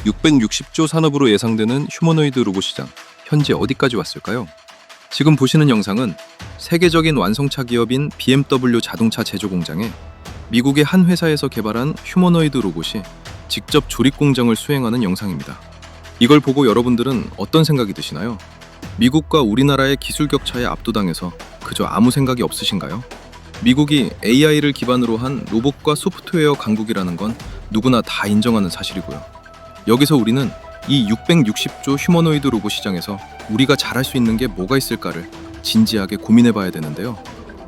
660조 산업으로 예상되는 휴머노이드 로봇 시장, 현재 어디까지 왔을까요? 지금 보시는 영상은 세계적인 완성차 기업인 BMW 자동차 제조 공장에 미국의 한 회사에서 개발한 휴머노이드 로봇이 직접 조립 공정을 수행하는 영상입니다. 이걸 보고 여러분들은 어떤 생각이 드시나요? 미국과 우리나라의 기술 격차에 압도당해서 그저 아무 생각이 없으신가요? 미국이 AI를 기반으로 한 로봇과 소프트웨어 강국이라는 건 누구나 다 인정하는 사실이고요. 여기서 우리는 이 660조 휴머노이드 로봇 시장에서 우리가 잘할 수 있는 게 뭐가 있을까를 진지하게 고민해 봐야 되는데요.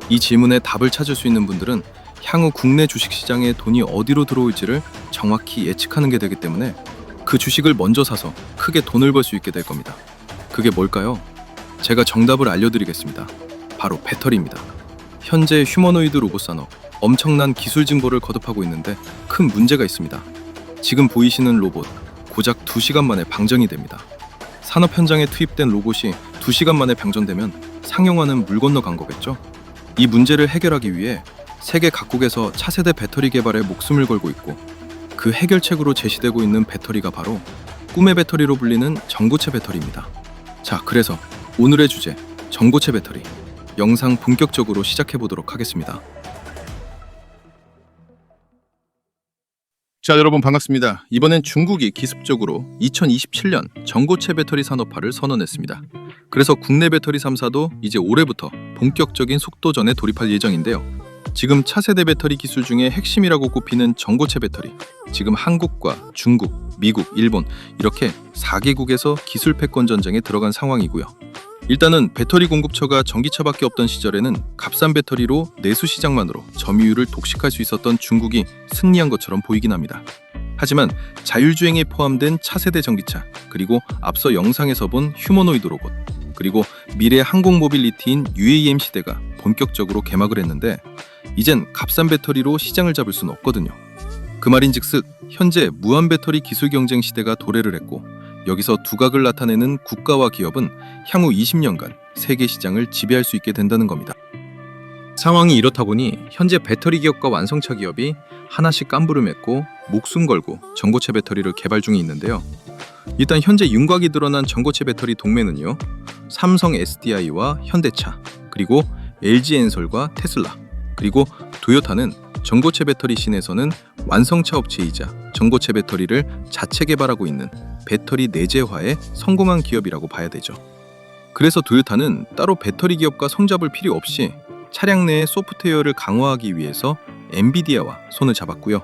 이 질문에 답을 찾을 수 있는 분들은 향후 국내 주식시장에 돈이 어디로 들어올지를 정확히 예측하는 게 되기 때문에 그 주식을 먼저 사서 크게 돈을 벌 수 있게 될 겁니다. 그게 뭘까요? 제가 정답을 알려드리겠습니다. 바로 배터리입니다. 현재 휴머노이드 로봇 산업, 엄청난 기술 진보를 거듭하고 있는데 큰 문제가 있습니다. 지금 보이시는 로봇, 고작 2시간 만에 방전이 됩니다. 산업 현장에 투입된 로봇이 2시간 만에 방전되면 상용화는 물 건너 간 거겠죠? 이 문제를 해결하기 위해 세계 각국에서 차세대 배터리 개발에 목숨을 걸고 있고, 그 해결책으로 제시되고 있는 배터리가 바로 꿈의 배터리로 불리는 전고체 배터리입니다. 자, 그래서 오늘의 주제, 전고체 배터리. 영상 본격적으로 시작해 보도록 하겠습니다. 자, 여러분 반갑습니다. 이번엔 중국이 기습적으로 2027년 전고체 배터리 산업화를 선언했습니다. 그래서 국내 배터리 3사도 이제 올해부터 본격적인 속도전에 돌입할 예정인데요. 지금 차세대 배터리 기술 중에 핵심이라고 꼽히는 전고체 배터리, 지금 한국과 중국, 미국, 일본 이렇게 4개국에서 기술 패권 전쟁에 들어간 상황이고요. 일단은 배터리 공급처가 전기차밖에 없던 시절에는 값싼 배터리로 내수 시장만으로 점유율을 독식할 수 있었던 중국이 승리한 것처럼 보이긴 합니다. 하지만 자율주행이 포함된 차세대 전기차, 그리고 앞서 영상에서 본 휴머노이드 로봇, 그리고 미래 항공 모빌리티인 UAM 시대가 본격적으로 개막을 했는데 이젠 값싼 배터리로 시장을 잡을 수는 없거든요. 그 말인즉슨 현재 무한 배터리 기술 경쟁 시대가 도래를 했고, 여기서 두각을 나타내는 국가와 기업은 향후 20년간 세계 시장을 지배할 수 있게 된다는 겁니다. 상황이 이렇다 보니 현재 배터리 기업과 완성차 기업이 하나씩 깜부를 맺고 목숨 걸고 전고체 배터리를 개발 중에 있는데요. 일단 현재 윤곽이 드러난 전고체 배터리 동맹은요, 삼성 SDI와 현대차, 그리고 LG엔솔과 테슬라, 그리고 도요타는 전고체 배터리 씬에서는 완성차 업체이자 전고체 배터리를 자체 개발하고 있는 배터리 내재화에 성공한 기업이라고 봐야 되죠. 그래서 도요타는 따로 배터리 기업과 손잡을 필요 없이 차량 내의 소프트웨어를 강화하기 위해서 엔비디아와 손을 잡았고요.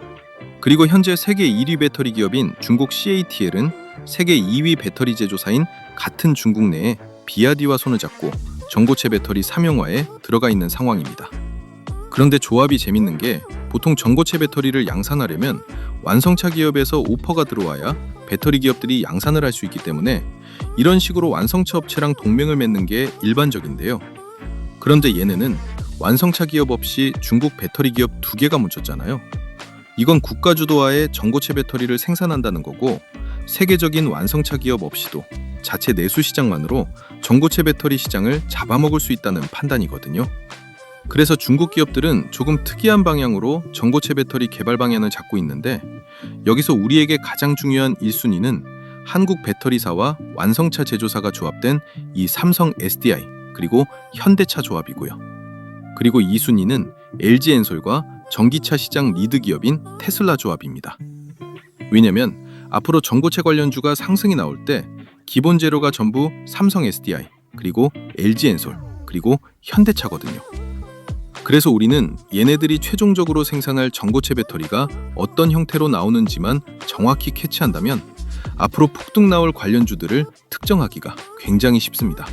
그리고 현재 세계 1위 배터리 기업인 중국 CATL은 세계 2위 배터리 제조사인 같은 중국 내에 비아디와 손을 잡고 전고체 배터리 삼용화에 들어가 있는 상황입니다. 그런데 조합이 재밌는 게, 보통 전고체 배터리를 양산하려면 완성차 기업에서 오퍼가 들어와야 배터리 기업들이 양산을 할 수 있기 때문에 이런 식으로 완성차 업체랑 동맹을 맺는 게 일반적인데요. 그런데 얘네는 완성차 기업 없이 중국 배터리 기업 2개가 뭉쳤잖아요. 이건 국가 주도하에 전고체 배터리를 생산한다는 거고, 세계적인 완성차 기업 없이도 자체 내수 시장만으로 전고체 배터리 시장을 잡아먹을 수 있다는 판단이거든요. 그래서 중국 기업들은 조금 특이한 방향으로 전고체 배터리 개발 방향을 잡고 있는데, 여기서 우리에게 가장 중요한 1순위는 한국 배터리사와 완성차 제조사가 조합된 이 삼성 SDI 그리고 현대차 조합이고요. 그리고 2순위는 LG엔솔과 전기차 시장 리드 기업인 테슬라 조합입니다. 왜냐면 앞으로 전고체 관련주가 상승이 나올 때 기본 재료가 전부 삼성 SDI 그리고 LG엔솔 그리고 현대차거든요. 그래서 우리는 얘네들이 최종적으로 생산할 전고체 배터리가 어떤 형태로 나오는지만 정확히 캐치한다면 앞으로 폭등 나올 관련주들을 특정하기가 굉장히 쉽습니다.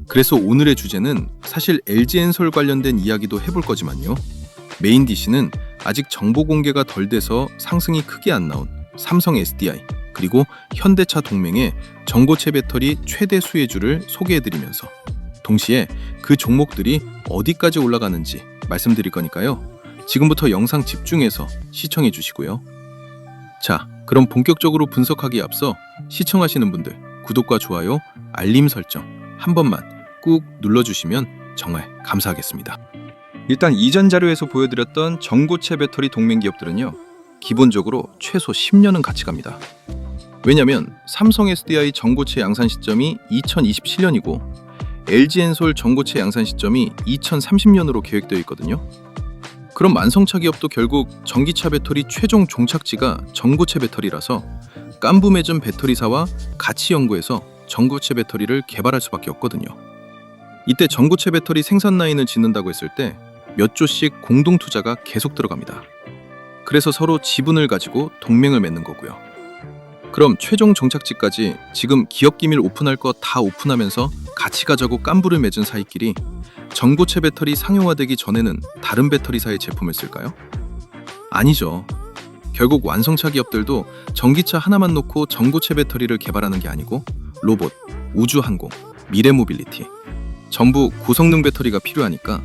그래서 오늘의 주제는 사실 LG엔솔 관련된 이야기도 해볼 거지만요. 메인 디시는 아직 정보 공개가 덜 돼서 상승이 크게 안 나온 삼성 SDI 그리고 현대차 동맹의 전고체 배터리 최대 수혜주를 소개해드리면서 동시에 그 종목들이 어디까지 올라가는지 말씀드릴 거니까요. 지금부터 영상 집중해서 시청해 주시고요. 자, 그럼 본격적으로 분석하기에 앞서 시청하시는 분들 구독과 좋아요, 알림 설정 한 번만 꾹 눌러주시면 정말 감사하겠습니다. 일단 이전 자료에서 보여드렸던 전고체 배터리 동맹 기업들은요, 기본적으로 최소 10년은 같이 갑니다. 왜냐면 삼성 SDI 전고체 양산 시점이 2027년이고 LG엔솔 전고체 양산 시점이 2030년으로 계획되어 있거든요. 그럼 완성차 기업도 결국 전기차 배터리 최종 종착지가 전고체 배터리라서 깐부 맺은 배터리사와 같이 연구해서 전고체 배터리를 개발할 수밖에 없거든요. 이때 전고체 배터리 생산 라인을 짓는다고 했을 때 몇 조씩 공동 투자가 계속 들어갑니다. 그래서 서로 지분을 가지고 동맹을 맺는 거고요. 그럼 최종 종착지까지 지금 기업 기밀 오픈할 거 다 오픈하면서 같이 가자고 깐부를 맺은 사이끼리 전고체 배터리 상용화되기 전에는 다른 배터리사의 제품을 쓸까요? 아니죠. 결국 완성차 기업들도 전기차 하나만 놓고 전고체 배터리를 개발하는 게 아니고 로봇, 우주항공, 미래 모빌리티 전부 고성능 배터리가 필요하니까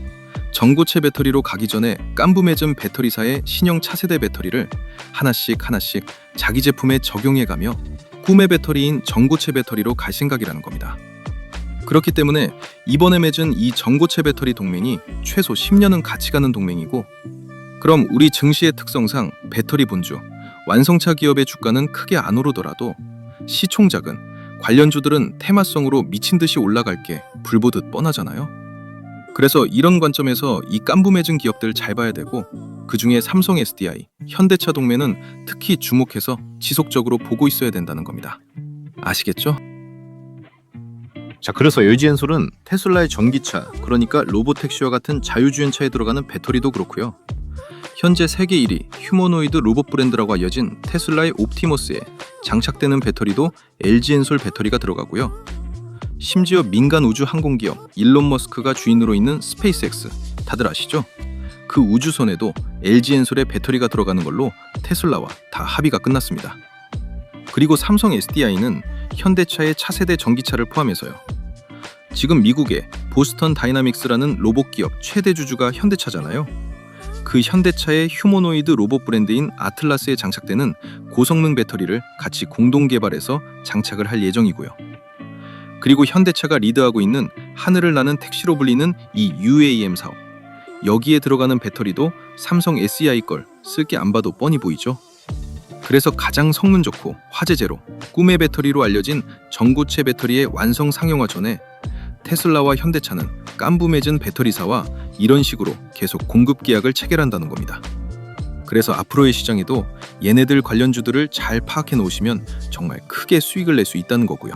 전고체 배터리로 가기 전에 깐부 맺은 배터리사의 신형 차세대 배터리를 하나씩 자기 제품에 적용해가며 꿈의 배터리인 전고체 배터리로 갈 생각이라는 겁니다. 그렇기 때문에 이번에 맺은 이 전고체 배터리 동맹이 최소 10년은 같이 가는 동맹이고, 그럼 우리 증시의 특성상 배터리 본주, 완성차 기업의 주가는 크게 안 오르더라도 시총작은 관련주들은 테마성으로 미친 듯이 올라갈 게 불보듯 뻔하잖아요. 그래서 이런 관점에서 이 깐부 맺은 기업들 잘 봐야 되고, 그 중에 삼성 SDI, 현대차 동맹은 특히 주목해서 지속적으로 보고 있어야 된다는 겁니다. 아시겠죠? 자, 그래서 LG엔솔은 테슬라의 전기차, 그러니까 로보택시와 같은 자율주행차에 들어가는 배터리도 그렇고요. 현재 세계 1위 휴머노이드 로봇 브랜드라고 알려진 테슬라의 옵티머스에 장착되는 배터리도 LG엔솔 배터리가 들어가고요. 심지어 민간 우주 항공기업 일론 머스크가 주인으로 있는 스페이스X, 다들 아시죠? 그 우주선에도 LG엔솔의 배터리가 들어가는 걸로 테슬라와 다 합의가 끝났습니다. 그리고 삼성 SDI는 현대차의 차세대 전기차를 포함해서요. 지금 미국의 보스턴 다이나믹스라는 로봇 기업 최대 주주가 현대차잖아요. 그 현대차의 휴머노이드 로봇 브랜드인 아틀라스에 장착되는 고성능 배터리를 같이 공동 개발해서 장착을 할 예정이고요. 그리고 현대차가 리드하고 있는 하늘을 나는 택시로 불리는 이 UAM 사업, 여기에 들어가는 배터리도 삼성 SEI 걸 쓸 게 안 봐도 뻔히 보이죠. 그래서 가장 성능 좋고 화재 제로, 꿈의 배터리로 알려진 전고체 배터리의 완성 상용화 전에 테슬라와 현대차는 깐부 맺은 배터리사와 이런 식으로 계속 공급 계약을 체결한다는 겁니다. 그래서 앞으로의 시장에도 얘네들 관련주들을 잘 파악해 놓으시면 정말 크게 수익을 낼 수 있다는 거고요.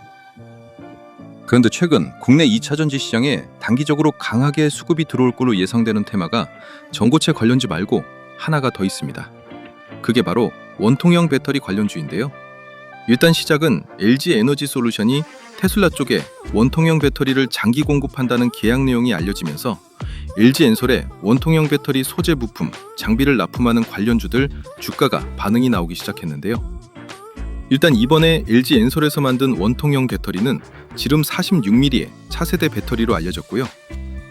그런데 최근 국내 2차 전지 시장에 단기적으로 강하게 수급이 들어올 걸로 예상되는 테마가 전고체 관련주 말고 하나가 더 있습니다. 그게 바로 원통형 배터리 관련주인데요. 일단 시작은 LG 에너지 솔루션이 테슬라 쪽에 원통형 배터리를 장기 공급한다는 계약 내용이 알려지면서 LG엔솔의 원통형 배터리 소재 부품, 장비를 납품하는 관련주들 주가가 반응이 나오기 시작했는데요. 일단 이번에 LG엔솔에서 만든 원통형 배터리는 지름 46mm의 차세대 배터리로 알려졌고요.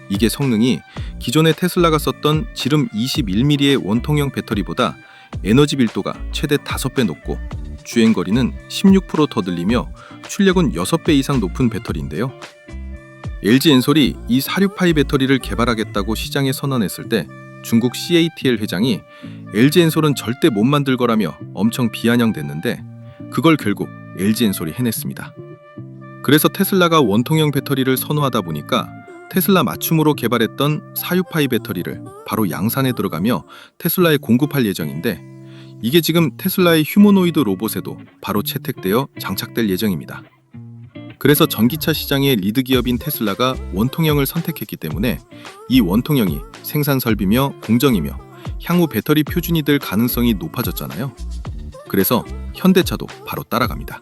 이게 성능이 기존의 테슬라가 썼던 지름 21mm의 원통형 배터리보다 에너지 밀도가 최대 5배 높고 주행거리는 16% 더 늘리며 출력은 6배 이상 높은 배터리인데요. LG엔솔이 이 468 배터리를 개발하겠다고 시장에 선언했을 때 중국 CATL 회장이 LG엔솔은 절대 못 만들 거라며 엄청 비아냥댔는데 그걸 결국 LG엔솔이 해냈습니다. 그래서 테슬라가 원통형 배터리를 선호하다 보니까 테슬라 맞춤으로 개발했던 468 배터리를 바로 양산에 들어가며 테슬라에 공급할 예정인데, 이게 지금 테슬라의 휴머노이드 로봇에도 바로 채택되어 장착될 예정입니다. 그래서 전기차 시장의 리드 기업인 테슬라가 원통형을 선택했기 때문에 이 원통형이 생산 설비며 공정이며 향후 배터리 표준이 될 가능성이 높아졌잖아요. 그래서 현대차도 바로 따라갑니다.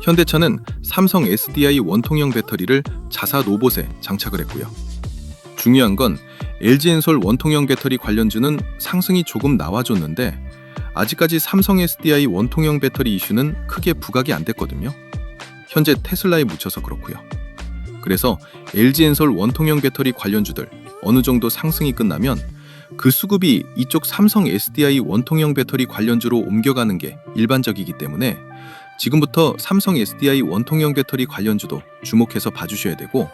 현대차는 삼성 SDI 원통형 배터리를 자사 로봇에 장착을 했고요. 중요한 건 LG엔솔 원통형 배터리 관련주는 상승이 조금 나와줬는데 아직까지 삼성 SDI 원통형 배터리 이슈는 크게 부각이 안 됐거든요. 현재 테슬라에 묻혀서 그렇고요. 그래서 LG엔솔 원통형 배터리 관련주들 어느 정도 상승이 끝나면 그 수급이 이쪽 삼성 SDI 원통형 배터리 관련주로 옮겨가는 게 일반적이기 때문에 지금부터 삼성 SDI 원통형 배터리 관련주도 주목해서 봐주셔야 되고,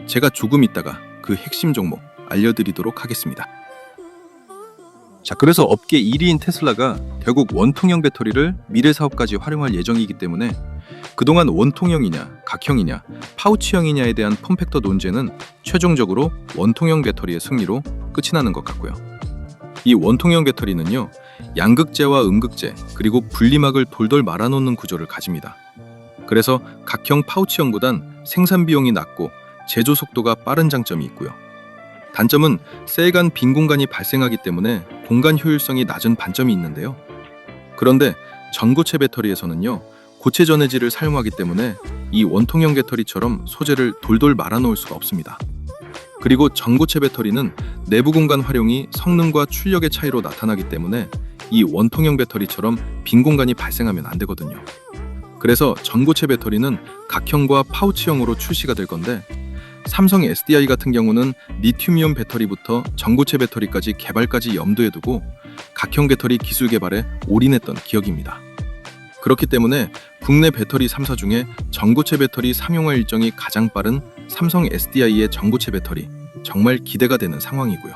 제가 조금 있다가 그 핵심 종목 알려드리도록 하겠습니다. 자, 그래서 업계 1위인 테슬라가 결국 원통형 배터리를 미래 사업까지 활용할 예정이기 때문에 그동안 원통형이냐, 각형이냐, 파우치형이냐에 대한 폼팩터 논쟁은 최종적으로 원통형 배터리의 승리로 끝이 나는 것 같고요. 이 원통형 배터리는요, 양극재와 음극재, 그리고 분리막을 돌돌 말아놓는 구조를 가집니다. 그래서 각형 파우치형보단 생산 비용이 낮고 제조 속도가 빠른 장점이 있고요. 단점은 세간 빈 공간이 발생하기 때문에 공간 효율성이 낮은 반점이 있는데요. 그런데 전고체 배터리에서는요, 고체 전해질을 사용하기 때문에 이 원통형 배터리처럼 소재를 돌돌 말아놓을 수가 없습니다. 그리고 전고체 배터리는 내부 공간 활용이 성능과 출력의 차이로 나타나기 때문에 이 원통형 배터리처럼 빈 공간이 발생하면 안 되거든요. 그래서 전고체 배터리는 각형과 파우치형으로 출시가 될 건데, 삼성 SDI 같은 경우는 리튬이온 배터리부터 전고체 배터리까지 개발까지 염두에 두고 각형 배터리 기술 개발에 올인했던 기억입니다. 그렇기 때문에 국내 배터리 3사 중에 전고체 배터리 상용화 일정이 가장 빠른 삼성 SDI의 전고체 배터리, 정말 기대가 되는 상황이고요.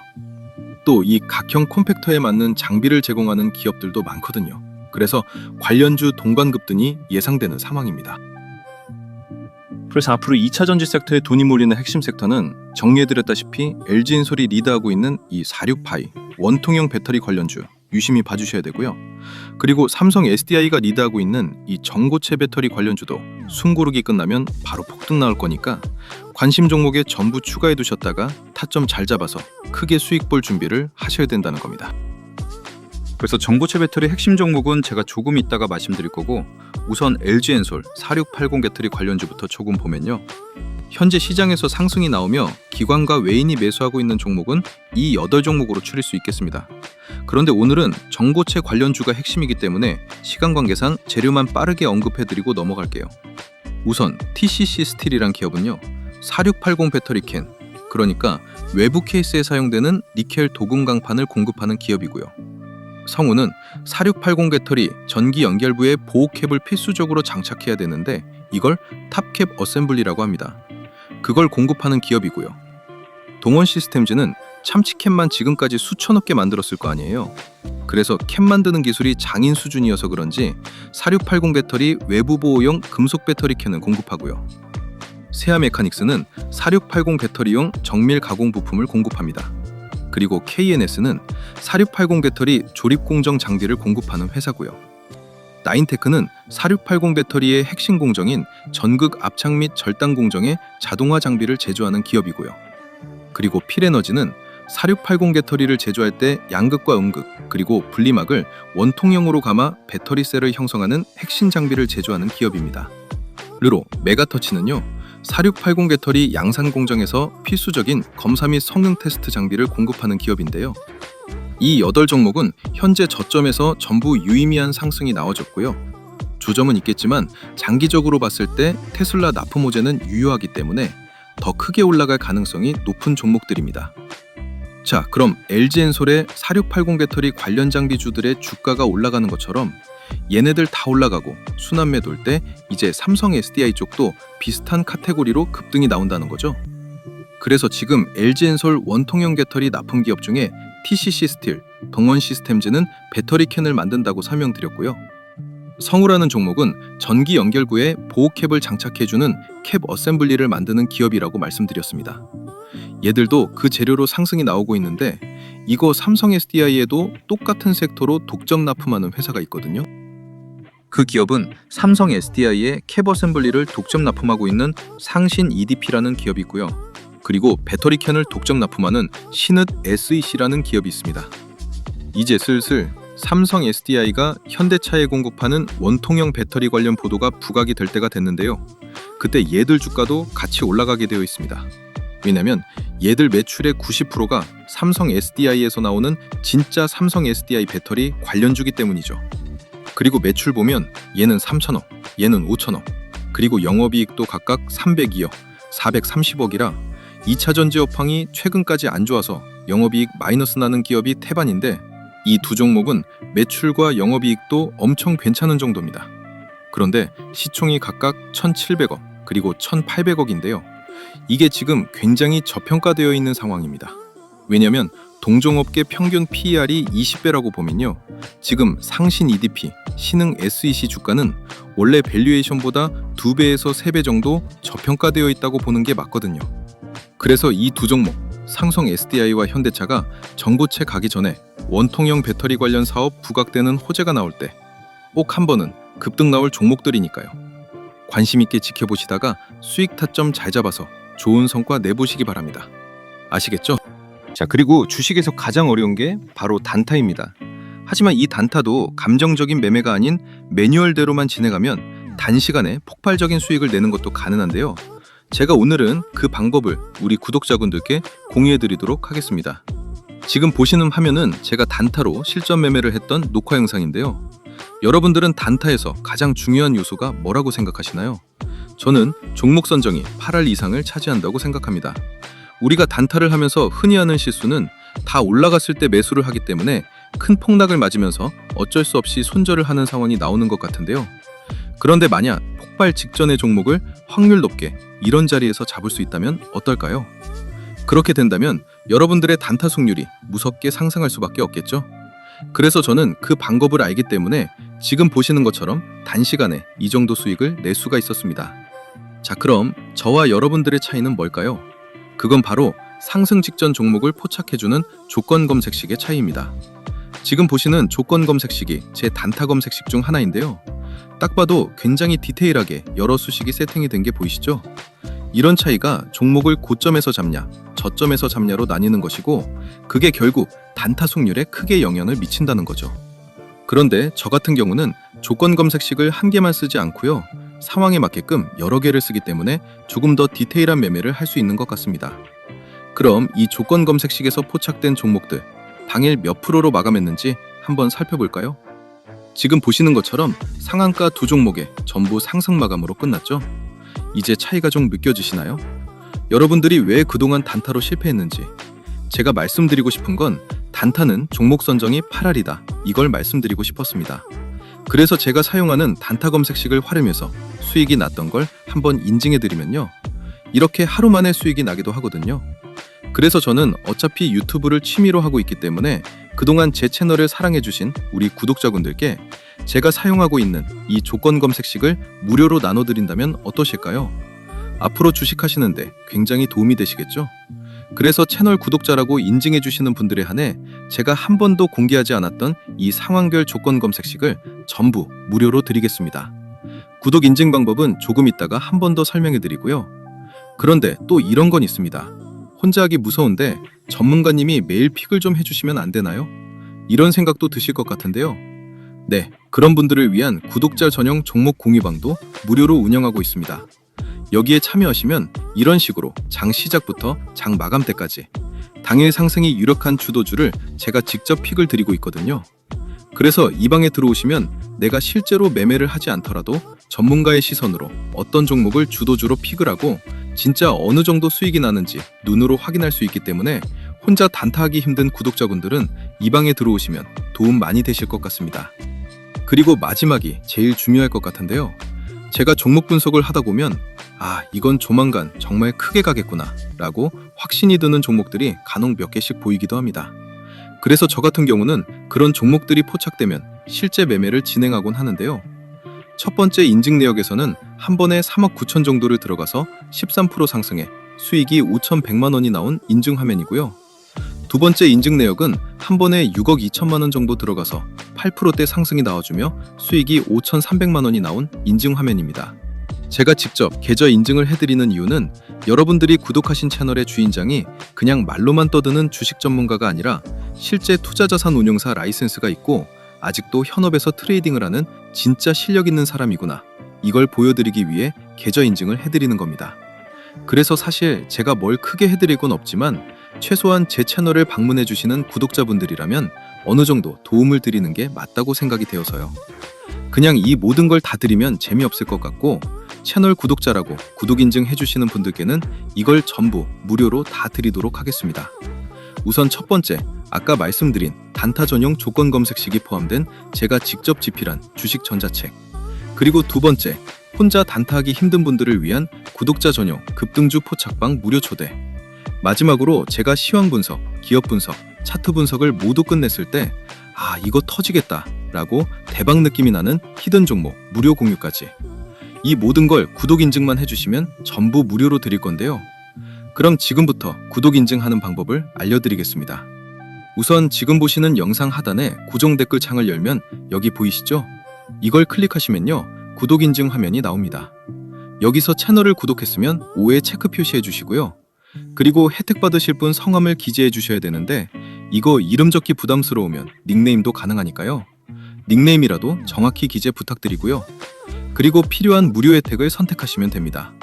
또 이 각형 콤팩터에 맞는 장비를 제공하는 기업들도 많거든요. 그래서 관련주 동반급 등이 예상되는 상황입니다. 그래서 앞으로 2차 전지 섹터에 돈이 몰리는 핵심 섹터는 정리해드렸다시피 LG엔솔이 리드하고 있는 이 46파이 원통형 배터리 관련주 유심히 봐주셔야 되고요. 그리고 삼성 SDI가 리드하고 있는 이 전고체 배터리 관련주도 숨고르기 끝나면 바로 폭등 나올 거니까 관심 종목에 전부 추가해 두셨다가 타점 잘 잡아서 크게 수익 볼 준비를 하셔야 된다는 겁니다. 그래서 전고체 배터리 핵심 종목은 제가 조금 있다가 말씀드릴 거고, 우선 LG엔솔 4680 배터리 관련주부터 조금 보면요, 현재 시장에서 상승이 나오며 기관과 외인이 매수하고 있는 종목은 이 8종목으로 추릴 수 있겠습니다. 그런데 오늘은 전고체 관련주가 핵심이기 때문에 시간 관계상 재료만 빠르게 언급해드리고 넘어갈게요. 우선 TCC 스틸이란 기업은요, 4680 배터리 캔, 그러니까 외부 케이스에 사용되는 니켈 도금 강판을 공급하는 기업이고요. 성우는 4680 배터리 전기 연결부에 보호캡을 필수적으로 장착해야 되는데 이걸 탑캡 어셈블리라고 합니다. 그걸 공급하는 기업이고요. 동원 시스템즈는 참치캡만 지금까지 수천억 개 만들었을 거 아니에요. 그래서 캡 만드는 기술이 장인 수준이어서 그런지 4680 배터리 외부 보호용 금속 배터리 캔을 공급하고요. 세아 메카닉스는 4680 배터리용 정밀 가공 부품을 공급합니다. 그리고 KNS는 4680 배터리 조립 공정 장비를 공급하는 회사고요. 나인테크는 4680 배터리의 핵심 공정인 전극 압착 및 절단 공정의 자동화 장비를 제조하는 기업이고요. 그리고 필에너지는 4680 배터리를 제조할 때 양극과 음극, 그리고 분리막을 원통형으로 감아 배터리 셀을 형성하는 핵심 장비를 제조하는 기업입니다. 르로 메가터치는요, 4680 배터리 양산 공정에서 필수적인 검사 및 성능 테스트 장비를 공급하는 기업인데요. 이 8종목은 현재 저점에서 전부 유의미한 상승이 나와줬고요. 조정은 있겠지만 장기적으로 봤을 때 테슬라 납품 호재는 유효하기 때문에 더 크게 올라갈 가능성이 높은 종목들입니다. 자, 그럼 LG엔솔의 4680 배터리 관련 장비주들의 주가가 올라가는 것처럼 얘네들 다 올라가고 순환매 돌 때 이제 삼성 SDI 쪽도 비슷한 카테고리로 급등이 나온다는 거죠. 그래서 지금 LG엔솔 원통형 배터리 납품 기업 중에 TCC 스틸, 동원 시스템즈는 배터리 캔을 만든다고 설명드렸고요. 성우라는 종목은 전기 연결구에 보호캡을 장착해주는 캡 어셈블리를 만드는 기업이라고 말씀드렸습니다. 얘들도 그 재료로 상승이 나오고 있는데 이거 삼성 SDI에도 똑같은 섹터로 독점 납품하는 회사가 있거든요. 그 기업은 삼성 SDI의 캡 어셈블리를 독점 납품하고 있는 상신 EDP라는 기업이 있고요. 그리고 배터리 캔을 독점 납품하는 신읒 SEC라는 기업이 있습니다. 이제 슬슬 삼성 SDI가 현대차에 공급하는 원통형 배터리 관련 보도가 부각이 될 때가 됐는데요. 그때 얘들 주가도 같이 올라가게 되어 있습니다. 왜냐면 얘들 매출의 90%가 삼성 SDI에서 나오는 진짜 삼성 SDI 배터리 관련주기 때문이죠. 그리고 매출 보면 얘는 3천억, 얘는 5천억, 그리고 영업이익도 각각 302억, 430억이라 2차 전지 업황이 최근까지 안 좋아서 영업이익 마이너스 나는 기업이 태반인데 이 두 종목은 매출과 영업이익도 엄청 괜찮은 정도입니다. 그런데 시총이 각각 1,700억 그리고 1,800억인데요. 이게 지금 굉장히 저평가되어 있는 상황입니다. 왜냐하면 동종업계 평균 PER이 20배라고 보면요. 지금 상신 EDP, 신흥 SEC 주가는 원래 밸류에이션보다 2배에서 3배 정도 저평가되어 있다고 보는 게 맞거든요. 그래서 이 두 종목, 상성 SDI와 현대차가 전고체 가기 전에 원통형 배터리 관련 사업 부각되는 호재가 나올 때 꼭 한 번은 급등 나올 종목들이니까요. 관심 있게 지켜보시다가 수익 타점 잘 잡아서 좋은 성과 내보시기 바랍니다. 아시겠죠? 자, 그리고 주식에서 가장 어려운 게 바로 단타입니다. 하지만 이 단타도 감정적인 매매가 아닌 매뉴얼대로만 진행하면 단시간에 폭발적인 수익을 내는 것도 가능한데요. 제가 오늘은 그 방법을 우리 구독자분들께 공유해 드리도록 하겠습니다. 지금 보시는 화면은 제가 단타로 실전 매매를 했던 녹화 영상인데요. 여러분들은 단타에서 가장 중요한 요소가 뭐라고 생각하시나요? 저는 종목 선정이 8할 이상을 차지한다고 생각합니다. 우리가 단타를 하면서 흔히 하는 실수는 다 올라갔을 때 매수를 하기 때문에 큰 폭락을 맞으면서 어쩔 수 없이 손절을 하는 상황이 나오는 것 같은데요. 그런데 만약 폭발 직전의 종목을 확률 높게 이런 자리에서 잡을 수 있다면 어떨까요? 그렇게 된다면 여러분들의 단타 승률이 무섭게 상승할 수밖에 없겠죠? 그래서 저는 그 방법을 알기 때문에 지금 보시는 것처럼 단시간에 이 정도 수익을 낼 수가 있었습니다. 자, 그럼 저와 여러분들의 차이는 뭘까요? 그건 바로 상승 직전 종목을 포착해주는 조건 검색식의 차이입니다. 지금 보시는 조건 검색식이 제 단타 검색식 중 하나인데요. 딱 봐도 굉장히 디테일하게 여러 수식이 세팅이 된 게 보이시죠? 이런 차이가 종목을 고점에서 잡냐, 저점에서 잡냐로 나뉘는 것이고 그게 결국 단타 승률에 크게 영향을 미친다는 거죠. 그런데 저 같은 경우는 조건 검색식을 한 개만 쓰지 않고요. 상황에 맞게끔 여러 개를 쓰기 때문에 조금 더 디테일한 매매를 할 수 있는 것 같습니다. 그럼 이 조건 검색식에서 포착된 종목들 당일 몇 프로로 마감했는지 한번 살펴볼까요? 지금 보시는 것처럼 상한가 두 종목에 전부 상승 마감으로 끝났죠? 이제 차이가 좀 느껴지시나요? 여러분들이 왜 그동안 단타로 실패했는지 제가 말씀드리고 싶은 건 단타는 종목 선정이 8할이다 이걸 말씀드리고 싶었습니다. 그래서 제가 사용하는 단타 검색식을 활용해서 수익이 났던 걸 한번 인증해드리면요. 이렇게 하루 만에 수익이 나기도 하거든요. 그래서 저는 어차피 유튜브를 취미로 하고 있기 때문에 그동안 제 채널을 사랑해주신 우리 구독자분들께 제가 사용하고 있는 이 조건 검색식을 무료로 나눠드린다면 어떠실까요? 앞으로 주식하시는데 굉장히 도움이 되시겠죠? 그래서 채널 구독자라고 인증해주시는 분들에 한해 제가 한 번도 공개하지 않았던 이 상황별 조건 검색식을 전부 무료로 드리겠습니다. 구독 인증 방법은 조금 있다가 한 번 더 설명해드리고요. 그런데 또 이런 건 있습니다. 혼자 하기 무서운데 전문가님이 매일 픽을 좀 해주시면 안 되나요? 이런 생각도 드실 것 같은데요. 네, 그런 분들을 위한 구독자 전용 종목 공유방도 무료로 운영하고 있습니다. 여기에 참여하시면 이런 식으로 장 시작부터 장 마감 때까지 당일 상승이 유력한 주도주를 제가 직접 픽을 드리고 있거든요. 그래서 이 방에 들어오시면 내가 실제로 매매를 하지 않더라도 전문가의 시선으로 어떤 종목을 주도주로 픽을 하고 진짜 어느 정도 수익이 나는지 눈으로 확인할 수 있기 때문에 혼자 단타하기 힘든 구독자분들은 이 방에 들어오시면 도움 많이 되실 것 같습니다. 그리고 마지막이 제일 중요할 것 같은데요. 제가 종목 분석을 하다 보면 이건 조만간 정말 크게 가겠구나 라고 확신이 드는 종목들이 간혹 몇 개씩 보이기도 합니다. 그래서 저 같은 경우는 그런 종목들이 포착되면 실제 매매를 진행하곤 하는데요. 첫 번째 인증 내역에서는 한 번에 3억 9천 정도를 들어가서 13% 상승해 수익이 5,100만 원이 나온 인증 화면이고요. 두 번째 인증 내역은 한 번에 6억 2천만 원 정도 들어가서 8%대 상승이 나와주며 수익이 5,300만 원이 나온 인증 화면입니다. 제가 직접 계좌 인증을 해드리는 이유는 여러분들이 구독하신 채널의 주인장이 그냥 말로만 떠드는 주식 전문가가 아니라 실제 투자자산 운용사 라이센스가 있고 아직도 현업에서 트레이딩을 하는 진짜 실력 있는 사람이구나. 이걸 보여드리기 위해 계좌 인증을 해드리는 겁니다. 그래서 사실 제가 뭘 크게 해드릴 건 없지만 최소한 제 채널을 방문해주시는 구독자분들이라면 어느 정도 도움을 드리는 게 맞다고 생각이 되어서요. 그냥 이 모든 걸 다 드리면 재미없을 것 같고 채널 구독자라고 구독 인증 해주시는 분들께는 이걸 전부 무료로 다 드리도록 하겠습니다. 우선 첫 번째, 아까 말씀드린 단타 전용 조건 검색식이 포함된 제가 직접 집필한 주식 전자책. 그리고 두 번째, 혼자 단타하기 힘든 분들을 위한 구독자 전용 급등주 포착방 무료 초대. 마지막으로 제가 시황 분석, 기업 분석, 차트 분석을 모두 끝냈을 때 아, 이거 터지겠다 라고 대박 느낌이 나는 히든 종목 무료 공유까지. 이 모든 걸 구독 인증만 해주시면 전부 무료로 드릴 건데요. 그럼 지금부터 구독 인증하는 방법을 알려드리겠습니다. 우선 지금 보시는 영상 하단에 고정 댓글 창을 열면 여기 보이시죠? 이걸 클릭하시면요, 구독 인증 화면이 나옵니다. 여기서 채널을 구독했으면 5에 체크 표시해 주시고요. 그리고 혜택 받으실 분 성함을 기재해 주셔야 되는데 이거 이름 적기 부담스러우면 닉네임도 가능하니까요. 닉네임이라도 정확히 기재 부탁드리고요. 그리고 필요한 무료 혜택을 선택하시면 됩니다.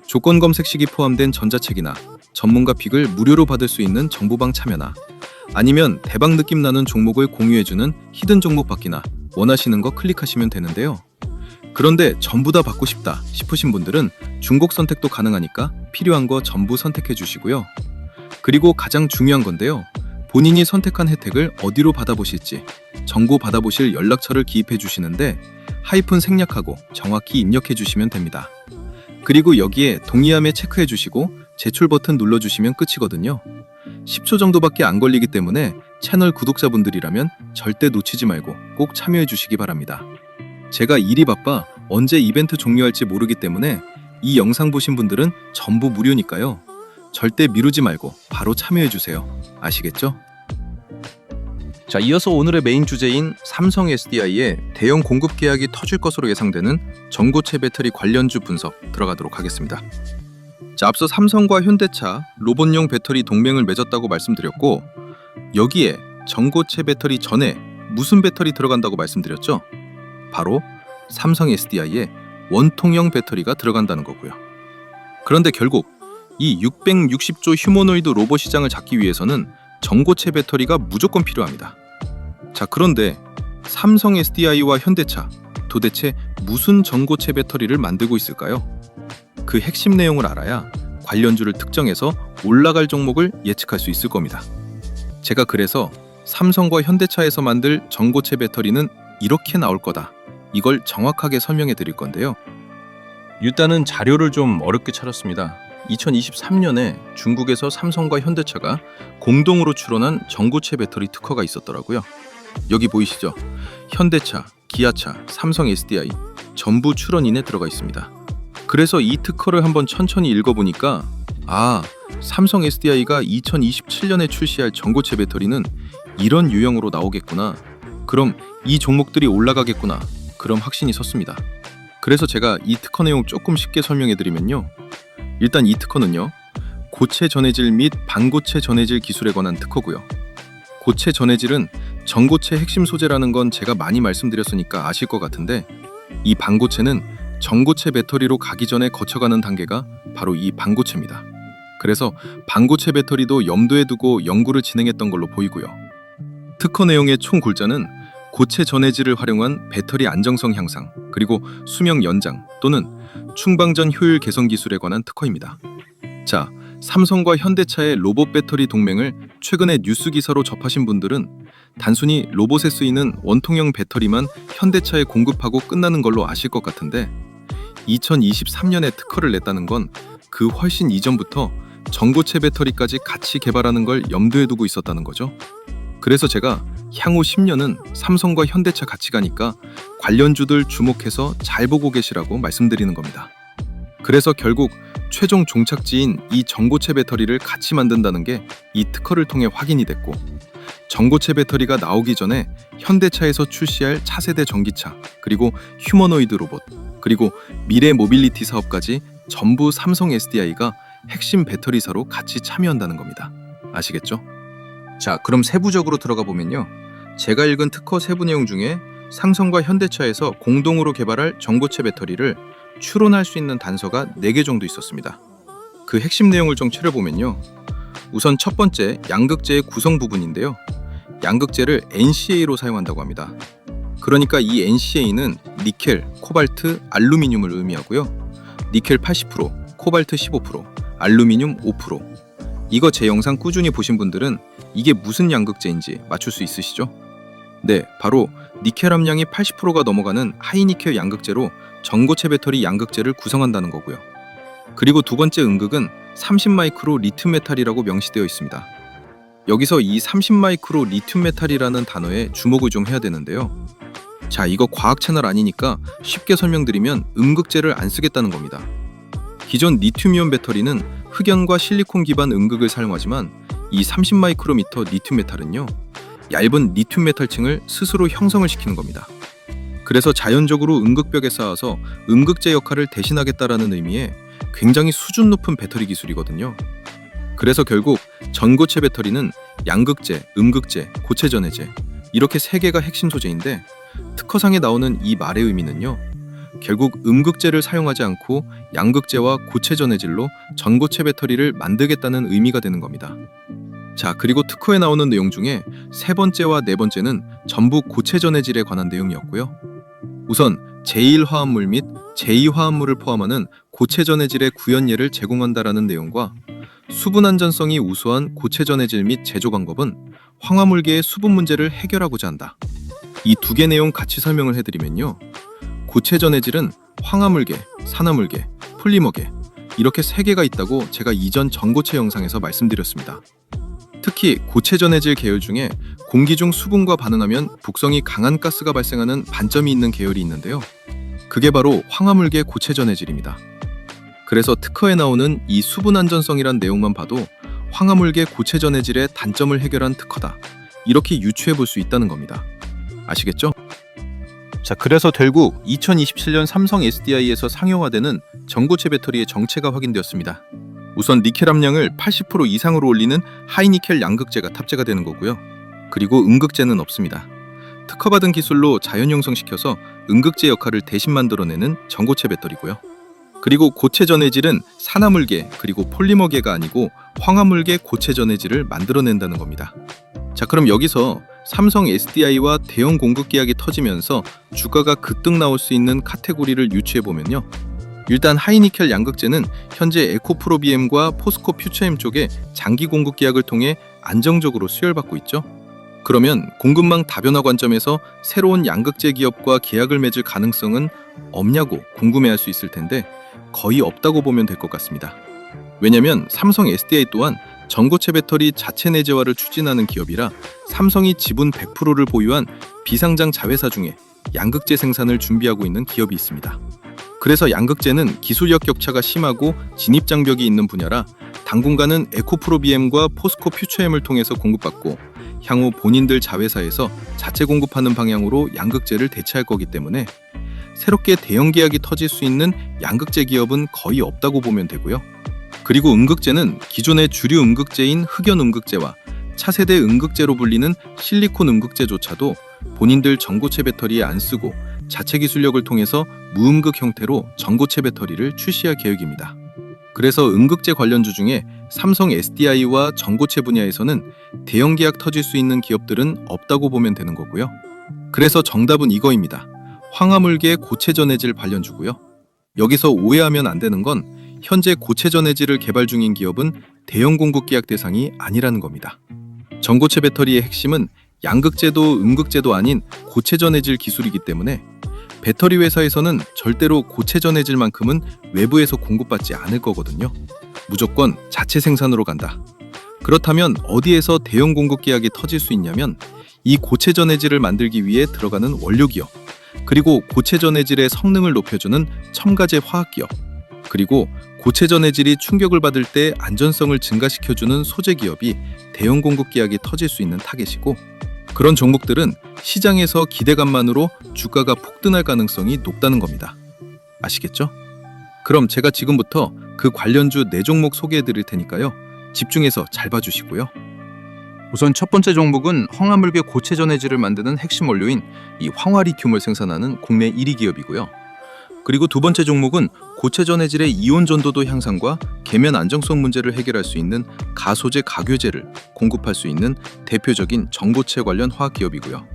조건 검색 시기 포함된 전자책이나 전문가 픽을 무료로 받을 수 있는 정보방 참여나 아니면 대박 느낌 나는 종목을 공유해주는 히든 종목 받기나 원하시는 거 클릭하시면 되는데요. 그런데 전부 다 받고 싶다 싶으신 분들은 중복 선택도 가능하니까 필요한 거 전부 선택해 주시고요. 그리고 가장 중요한 건데요. 본인이 선택한 혜택을 어디로 받아보실지 정보 받아보실 연락처를 기입해 주시는데 하이픈 생략하고 정확히 입력해 주시면 됩니다. 그리고 여기에 동의함에 체크해 주시고 제출 버튼 눌러주시면 끝이거든요. 10초 정도밖에 안 걸리기 때문에 채널 구독자분들이라면 절대 놓치지 말고 꼭 참여해 주시기 바랍니다. 제가 일이 바빠 언제 이벤트 종료할지 모르기 때문에 이 영상 보신 분들은 전부 무료니까요. 절대 미루지 말고 바로 참여해 주세요. 아시겠죠? 자, 이어서 오늘의 메인 주제인 삼성 SDI의 대형 공급 계약이 터질 것으로 예상되는 전고체 배터리 관련주 분석 들어가도록 하겠습니다. 자, 앞서 삼성과 현대차 로봇용 배터리 동맹을 맺었다고 말씀드렸고, 여기에 전고체 배터리 전에 무슨 배터리 들어간다고 말씀드렸죠? 바로 삼성 SDI의 원통형 배터리가 들어간다는 거고요. 그런데 결국 이 660조 휴머노이드 로봇 시장을 잡기 위해서는 전고체 배터리가 무조건 필요합니다. 자, 그런데 삼성 SDI와 현대차 도대체 무슨 전고체 배터리를 만들고 있을까요? 그 핵심 내용을 알아야 관련주를 특정해서 올라갈 종목을 예측할 수 있을 겁니다. 제가 그래서 삼성과 현대차에서 만들 전고체 배터리는 이렇게 나올 거다, 이걸 정확하게 설명해 드릴 건데요. 일단은 자료를 좀 어렵게 찾았습니다. 2023년에 중국에서 삼성과 현대차가 공동으로 출원한 전고체 배터리 특허가 있었더라고요. 여기 보이시죠? 현대차, 기아차, 삼성 SDI 전부 출원인에 들어가 있습니다. 그래서 이 특허를 한번 천천히 읽어보니까 아, 삼성 SDI가 2027년에 출시할 전고체 배터리는 이런 유형으로 나오겠구나, 그럼 이 종목들이 올라가겠구나, 그럼 확신이 섰습니다. 그래서 제가 이 특허 내용 조금 쉽게 설명해드리면요. 일단 이 특허는요, 고체 전해질 및 반고체 전해질 기술에 관한 특허고요. 고체 전해질은 전고체 핵심 소재라는 건 제가 많이 말씀드렸으니까 아실 것 같은데, 이 반고체는 전고체 배터리로 가기 전에 거쳐가는 단계가 바로 이 반고체입니다. 그래서 반고체 배터리도 염두에 두고 연구를 진행했던 걸로 보이고요. 특허 내용의 총 골자는 고체 전해질을 활용한 배터리 안정성 향상, 그리고 수명 연장 또는 충방전 효율 개선 기술에 관한 특허입니다. 자, 삼성과 현대차의 로봇 배터리 동맹을 최근에 뉴스 기사로 접하신 분들은 단순히 로봇에 쓰이는 원통형 배터리만 현대차에 공급하고 끝나는 걸로 아실 것 같은데, 2023년에 특허를 냈다는 건 그 훨씬 이전부터 전고체 배터리까지 같이 개발하는 걸 염두에 두고 있었다는 거죠. 그래서 제가 향후 10년은 삼성과 현대차 같이 가니까 관련주들 주목해서 잘 보고 계시라고 말씀드리는 겁니다. 그래서 결국 최종 종착지인 이 전고체 배터리를 같이 만든다는 게 이 특허를 통해 확인이 됐고, 전고체 배터리가 나오기 전에 현대차에서 출시할 차세대 전기차, 그리고 휴머노이드 로봇, 그리고 미래 모빌리티 사업까지 전부 삼성 SDI가 핵심 배터리사로 같이 참여한다는 겁니다. 아시겠죠? 자, 그럼 세부적으로 들어가 보면요, 제가 읽은 특허 세부 내용 중에 삼성과 현대차에서 공동으로 개발할 전고체 배터리를 추론할 수 있는 단서가 4개 정도 있었습니다. 그 핵심 내용을 좀 추려보면요, 우선 첫 번째, 양극재의 구성 부분인데요. 양극재를 NCA로 사용한다고 합니다. 그러니까 이 NCA는 니켈, 코발트, 알루미늄을 의미하고요. 니켈 80%, 코발트 15%, 알루미늄 5%. 이거 제 영상 꾸준히 보신 분들은 이게 무슨 양극재인지 맞출 수 있으시죠? 네, 바로 니켈 함량이 80%가 넘어가는 하이니켈 양극재로 전고체 배터리 양극재를 구성한다는 거고요. 그리고 두 번째 음극은 30마이크로 리튬 메탈이라고 명시되어 있습니다. 여기서 이 30마이크로 리튬 메탈이라는 단어에 주목을 좀 해야 되는데요. 자, 이거 과학 채널 아니니까 쉽게 설명드리면 음극재를 안 쓰겠다는 겁니다. 기존 리튬이온 배터리는 흑연과 실리콘 기반 음극을 사용하지만 이 30마이크로미터 리튬 메탈은요, 얇은 리튬 메탈층을 스스로 형성을 시키는 겁니다. 그래서 자연적으로 음극벽에 쌓아서 음극재 역할을 대신하겠다라는 의미의 굉장히 수준 높은 배터리 기술이거든요. 그래서 결국 전고체 배터리는 양극재, 음극재, 고체 전해재 이렇게 세 개가 핵심 소재인데, 특허상에 나오는 이 말의 의미는요, 결국 음극재를 사용하지 않고 양극재와 고체 전해질로 전고체 배터리를 만들겠다는 의미가 되는 겁니다. 자, 그리고 특허에 나오는 내용 중에 세 번째와 네 번째는 전부 고체 전해질에 관한 내용이었고요. 우선 제1화합물 및 제2화합물을 포함하는 고체 전해질의 구현예를 제공한다라는 내용과 수분 안전성이 우수한 고체 전해질 및 제조 방법은 황화물계의 수분 문제를 해결하고자 한다. 이 두 개 내용 같이 설명을 해드리면요, 고체 전해질은 황화물계, 산화물계, 폴리머계 이렇게 세 개가 있다고 제가 이전 전고체 영상에서 말씀드렸습니다. 특히 고체 전해질 계열 중에 공기 중 수분과 반응하면 북성이 강한 가스가 발생하는 반점이 있는 계열이 있는데요, 그게 바로 황화물계 고체 전해질입니다. 그래서 특허에 나오는 이 수분 안전성이란 내용만 봐도 황화물계 고체 전해질의 단점을 해결한 특허다, 이렇게 유추해 볼 수 있다는 겁니다. 아시겠죠? 자, 그래서 결국 2027년 삼성 SDI에서 상용화되는 전고체 배터리의 정체가 확인되었습니다. 우선 니켈 함량을 80% 이상으로 올리는 하이니켈 양극재가 탑재가 되는 거고요. 그리고 음극재는 없습니다. 특허받은 기술로 자연 형성시켜서 음극재 역할을 대신 만들어내는 전고체 배터리고요. 그리고 고체 전해질은 산화물계 그리고 폴리머계가 아니고 황화물계 고체 전해질을 만들어낸다는 겁니다. 자, 그럼 여기서 삼성 SDI와 대형 공급 계약이 터지면서 주가가 급등 나올 수 있는 카테고리를 유추해보면요, 일단 하이니켈 양극재는 현재 에코프로비엠과 포스코 퓨처엠 쪽에 장기 공급 계약을 통해 안정적으로 수혈받고 있죠. 그러면 공급망 다변화 관점에서 새로운 양극재 기업과 계약을 맺을 가능성은 없냐고 궁금해할 수 있을 텐데, 거의 없다고 보면 될 것 같습니다. 왜냐면 삼성 SDI 또한 전고체 배터리 자체 내재화를 추진하는 기업이라 삼성이 지분 100%를 보유한 비상장 자회사 중에 양극재 생산을 준비하고 있는 기업이 있습니다. 그래서 양극재는 기술력 격차가 심하고 진입 장벽이 있는 분야라 당분간은 에코프로비엠과 포스코 퓨처엠을 통해서 공급받고 향후 본인들 자회사에서 자체 공급하는 방향으로 양극재를 대체할 거기 때문에 새롭게 대형 계약이 터질 수 있는 양극재 기업은 거의 없다고 보면 되고요. 그리고 음극재는 기존의 주류 음극재인 흑연 음극재와 차세대 음극재로 불리는 실리콘 음극재조차도 본인들 전고체 배터리에 안 쓰고 자체 기술력을 통해서 무음극 형태로 전고체 배터리를 출시할 계획입니다. 그래서 음극재 관련주 중에 삼성 SDI와 전고체 분야에서는 대형 계약 터질 수 있는 기업들은 없다고 보면 되는 거고요. 그래서 정답은 이거입니다. 황화물계 고체 전해질 관련주고요. 여기서 오해하면 안 되는 건 현재 고체 전해질을 개발 중인 기업은 대형 공급 계약 대상이 아니라는 겁니다. 전고체 배터리의 핵심은 양극재도 음극재도 아닌 고체 전해질 기술이기 때문에 배터리 회사에서는 절대로 고체 전해질만큼은 외부에서 공급받지 않을 거거든요. 무조건 자체 생산으로 간다. 그렇다면 어디에서 대형 공급 계약이 터질 수 있냐면 이 고체 전해질을 만들기 위해 들어가는 원료 기업, 그리고 고체 전해질의 성능을 높여주는 첨가제 화학 기업, 그리고 고체 전해질이 충격을 받을 때 안전성을 증가시켜주는 소재 기업이 대형 공급 계약이 터질 수 있는 타겟이고, 그런 종목들은 시장에서 기대감만으로 주가가 폭등할 가능성이 높다는 겁니다. 아시겠죠? 그럼 제가 지금부터 그 관련주 4종목 소개해 드릴 테니까요. 집중해서 잘 봐주시고요. 우선 첫 번째 종목은 황화물계 고체 전해질을 만드는 핵심 원료인 이 황화리튬을 생산하는 국내 1위 기업이고요. 그리고 두 번째 종목은 고체 전해질의 이온 전도도 향상과 계면 안정성 문제를 해결할 수 있는 가소제 가교제를 공급할 수 있는 대표적인 전고체 관련 화학 기업이고요.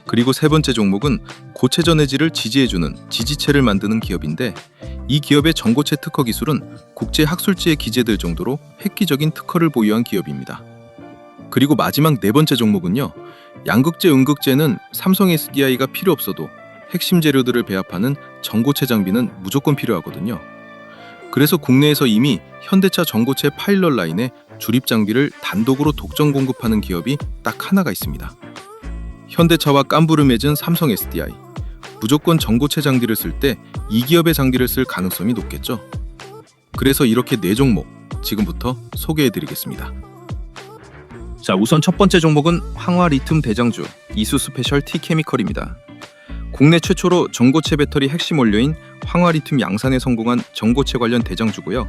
그리고 세 번째 종목은 고체 전해질을 지지해주는 지지체를 만드는 기업인데, 이 기업의 전고체 특허 기술은 국제 학술지에 기재될 정도로 획기적인 특허를 보유한 기업입니다. 그리고 마지막 네 번째 종목은요, 양극재, 음극재는 삼성 SDI가 필요 없어도 핵심 재료들을 배합하는 전고체 장비는 무조건 필요하거든요. 그래서 국내에서 이미 현대차 전고체 파일럿 라인에 주립 장비를 단독으로 독점 공급하는 기업이 딱 하나가 있습니다. 현대차와 깜부를 맺은 삼성 SDI. 무조건 전고체 장비를 쓸 때 이 기업의 장비를 쓸 가능성이 높겠죠. 그래서 이렇게 4종목 지금부터 소개해드리겠습니다. 자, 우선 첫 번째 종목은 황화리튬 대장주 이수스페셜 T케미컬입니다. 국내 최초로 전고체 배터리 핵심 원료인 황화리튬 양산에 성공한 전고체 관련 대장주고요.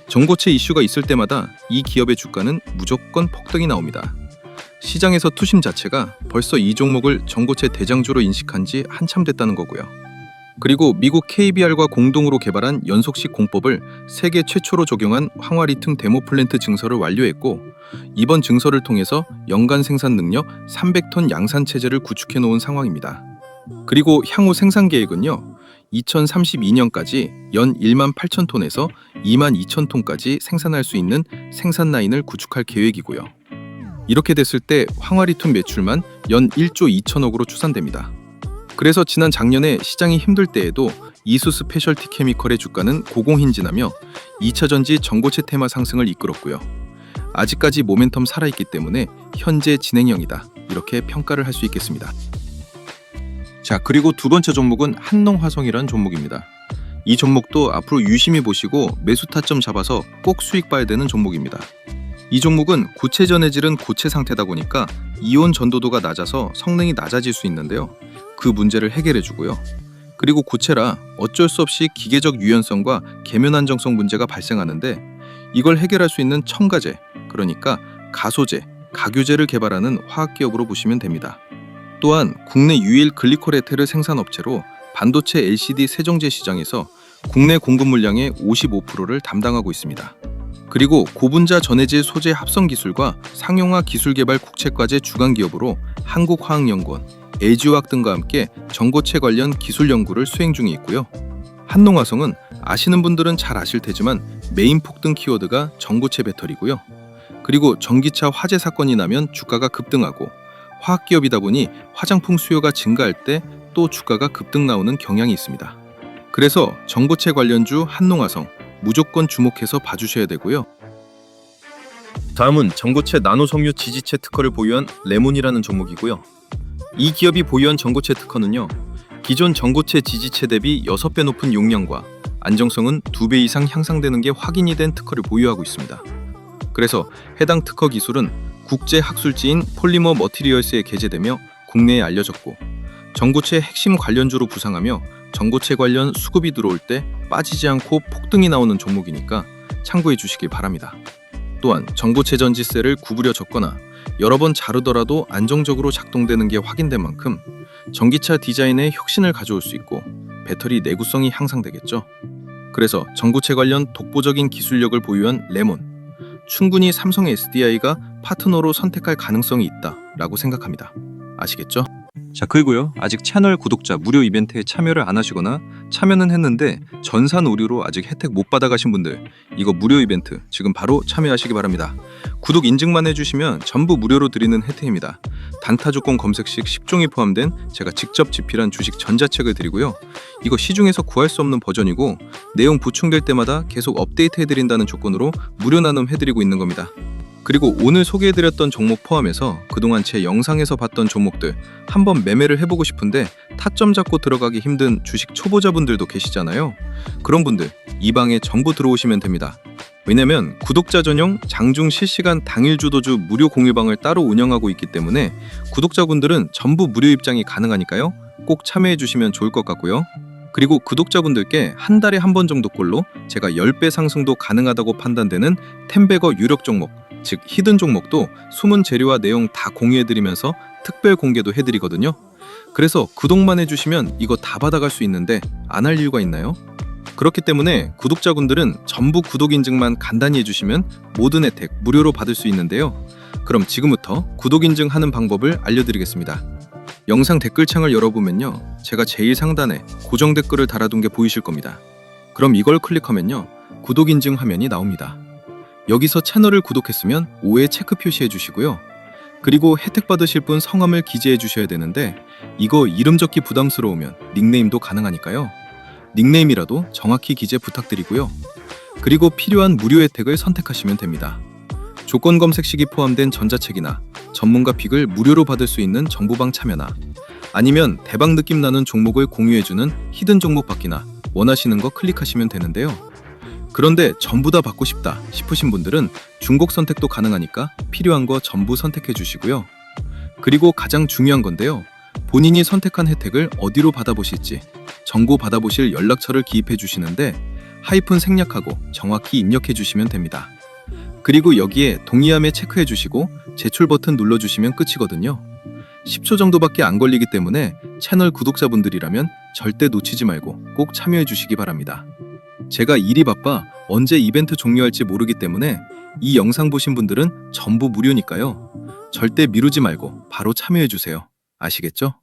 전고체 이슈가 있을 때마다 이 기업의 주가는 무조건 폭등이 나옵니다. 시장에서 투심 자체가 벌써 이 종목을 전고체 대장주로 인식한 지 한참 됐다는 거고요. 그리고 미국 KBR과 공동으로 개발한 연속식 공법을 세계 최초로 적용한 황화리튬 데모 플랜트 증설을 완료했고, 이번 증설을 통해서 연간 생산 능력 300톤 양산 체제를 구축해 놓은 상황입니다. 그리고 향후 생산 계획은요, 2032년까지 연 1만 8천 톤에서 2만 2천 톤까지 생산할 수 있는 생산 라인을 구축할 계획이고요. 이렇게 됐을 때 황화리튬 매출만 연 1조 2천억으로 추산됩니다. 그래서 지난 작년에 시장이 힘들 때에도 이수 스페셜티 케미컬의 주가는 고공행진하며 2차전지 전고체 테마 상승을 이끌었고요. 아직까지 모멘텀 살아있기 때문에 현재 진행형이다, 이렇게 평가를 할 수 있겠습니다. 자, 그리고 두 번째 종목은 한농화성이라는 종목입니다. 이 종목도 앞으로 유심히 보시고 매수 타점 잡아서 꼭 수익 봐야 되는 종목입니다. 이 종목은 고체 전해질은 고체 상태다 보니까 이온 전도도가 낮아서 성능이 낮아질 수 있는데요. 그 문제를 해결해 주고요. 그리고 고체라 어쩔 수 없이 기계적 유연성과 계면 안정성 문제가 발생하는데, 이걸 해결할 수 있는 첨가제, 그러니까 가소제, 가교제를 개발하는 화학기업으로 보시면 됩니다. 또한 국내 유일 글리콜 에테르 생산업체로 반도체 LCD 세정제 시장에서 국내 공급 물량의 55%를 담당하고 있습니다. 그리고 고분자 전해질 소재 합성 기술과 상용화 기술 개발 국책과제 주관 기업으로 한국화학연구원, LG화학 등과 함께 전고체 관련 기술 연구를 수행 중에 있고요. 한농화성은 아시는 분들은 잘 아실 테지만 메인 폭등 키워드가 전고체 배터리고요. 그리고 전기차 화재 사건이 나면 주가가 급등하고, 화학기업이다 보니 화장품 수요가 증가할 때 또 주가가 급등 나오는 경향이 있습니다. 그래서 전고체 관련주 한농화성 무조건 주목해서 봐주셔야 되고요. 다음은 전고체 나노 석유 지지체 특허를 보유한 레몬이라는 종목이고요. 이 기업이 보유한 전고체 특허는요, 기존 전고체 지지체 대비 6배 높은 용량과 안정성은 2배 이상 향상되는 게 확인이 된 특허를 보유하고 있습니다. 그래서 해당 특허 기술은 국제 학술지인 폴리머 머티리얼스에 게재되며 국내에 알려졌고, 전고체 핵심 관련주로 부상하며 전고체 관련 수급이 들어올 때 빠지지 않고 폭등이 나오는 종목이니까 참고해 주시길 바랍니다. 또한 전고체 전지셀을 구부려 적거나 여러 번 자르더라도 안정적으로 작동되는 게 확인된 만큼 전기차 디자인에 혁신을 가져올 수 있고 배터리 내구성이 향상되겠죠. 그래서 전고체 관련 독보적인 기술력을 보유한 레몬, 충분히 삼성 SDI가 파트너로 선택할 가능성이 있다라고 생각합니다. 아시겠죠? 자, 그리고요, 아직 채널 구독자 무료 이벤트에 참여를 안 하시거나 참여는 했는데 전산 오류로 아직 혜택 못 받아가신 분들, 이거 무료 이벤트 지금 바로 참여하시기 바랍니다. 구독 인증만 해주시면 전부 무료로 드리는 혜택입니다. 단타 조건 검색 시 10종이 포함된 제가 직접 집필한 주식 전자책을 드리고요. 이거 시중에서 구할 수 없는 버전이고 내용 보충될 때마다 계속 업데이트 해드린다는 조건으로 무료 나눔 해드리고 있는 겁니다. 그리고 오늘 소개해드렸던 종목 포함해서 그동안 제 영상에서 봤던 종목들 한번 매매를 해보고 싶은데 타점 잡고 들어가기 힘든 주식 초보자분들도 계시잖아요. 그런 분들 이 방에 전부 들어오시면 됩니다. 왜냐면 구독자 전용 장중 실시간 당일 주도주 무료 공유방을 따로 운영하고 있기 때문에 구독자분들은 전부 무료 입장이 가능하니까요. 꼭 참여해주시면 좋을 것 같고요. 그리고 구독자분들께 한 달에 한 번 정도꼴로 제가 10배 상승도 가능하다고 판단되는 템베거 유력 종목, 즉 히든 종목도 숨은 재료와 내용 다 공유해드리면서 특별 공개도 해드리거든요. 그래서 구독만 해주시면 이거 다 받아갈 수 있는데 안 할 이유가 있나요? 그렇기 때문에 구독자분들은 전부 구독 인증만 간단히 해주시면 모든 혜택 무료로 받을 수 있는데요. 그럼 지금부터 구독 인증하는 방법을 알려드리겠습니다. 영상 댓글창을 열어보면요, 제가 제일 상단에 고정 댓글을 달아둔 게 보이실 겁니다. 그럼 이걸 클릭하면요, 구독 인증 화면이 나옵니다. 여기서 채널을 구독했으면 5에 체크 표시해 주시고요. 그리고 혜택 받으실 분 성함을 기재해 주셔야 되는데 이거 이름 적기 부담스러우면 닉네임도 가능하니까요. 닉네임이라도 정확히 기재 부탁드리고요. 그리고 필요한 무료 혜택을 선택하시면 됩니다. 조건 검색식이 포함된 전자책이나 전문가 픽을 무료로 받을 수 있는 정보방 참여나 아니면 대박 느낌 나는 종목을 공유해주는 히든 종목 받기나 원하시는 거 클릭하시면 되는데요. 그런데 전부 다 받고 싶다 싶으신 분들은 중복 선택도 가능하니까 필요한 거 전부 선택해 주시고요. 그리고 가장 중요한 건데요. 본인이 선택한 혜택을 어디로 받아보실지 정보 받아보실 연락처를 기입해 주시는데 하이픈 생략하고 정확히 입력해 주시면 됩니다. 그리고 여기에 동의함에 체크해 주시고 제출 버튼 눌러 주시면 끝이거든요. 10초 정도밖에 안 걸리기 때문에 채널 구독자분들이라면 절대 놓치지 말고 꼭 참여해 주시기 바랍니다. 제가 일이 바빠 언제 이벤트 종료할지 모르기 때문에 이 영상 보신 분들은 전부 무료니까요. 절대 미루지 말고 바로 참여해 주세요. 아시겠죠?